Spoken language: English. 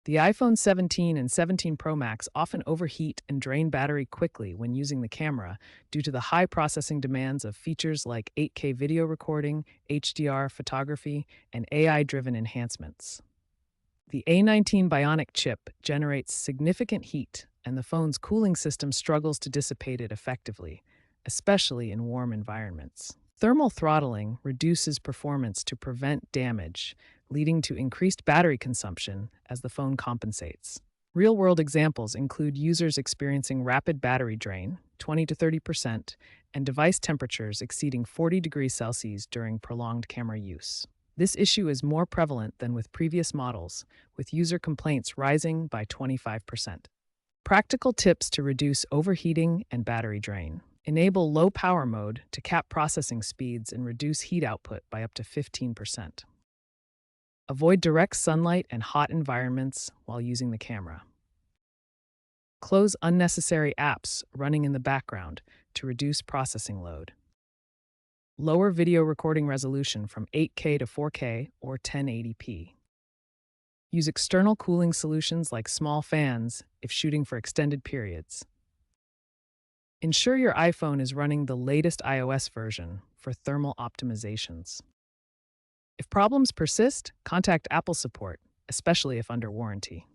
The iPhone 17 and 17 Pro Max often overheat and drain battery quickly when using the camera due to the high processing demands of features like 8K video recording, HDR photography, and AI driven enhancements. The A19 Bionic chip generates significant heat, and the phone's cooling system struggles to dissipate it effectively, especially in warm environments. Thermal throttling reduces performance to prevent damage, leading to increased battery consumption as the phone compensates. Real world examples include users experiencing rapid battery drain, 20 to 30%, and device temperatures exceeding 40 degrees Celsius during prolonged camera use. This issue is more prevalent than with previous models, with user complaints rising by 25%. Practical tips to reduce overheating and battery drain. Enable low power mode to cap processing speeds and reduce heat output by up to 15%. Avoid direct sunlight and hot environments while using the camera. Close unnecessary apps running in the background to reduce processing load. Lower video recording resolution from 8K to 4K or 1080p. Use external cooling solutions like small fans if shooting for extended periods. Ensure your iPhone is running the latest iOS version for thermal optimizations. If problems persist, contact Apple support, especially if under warranty.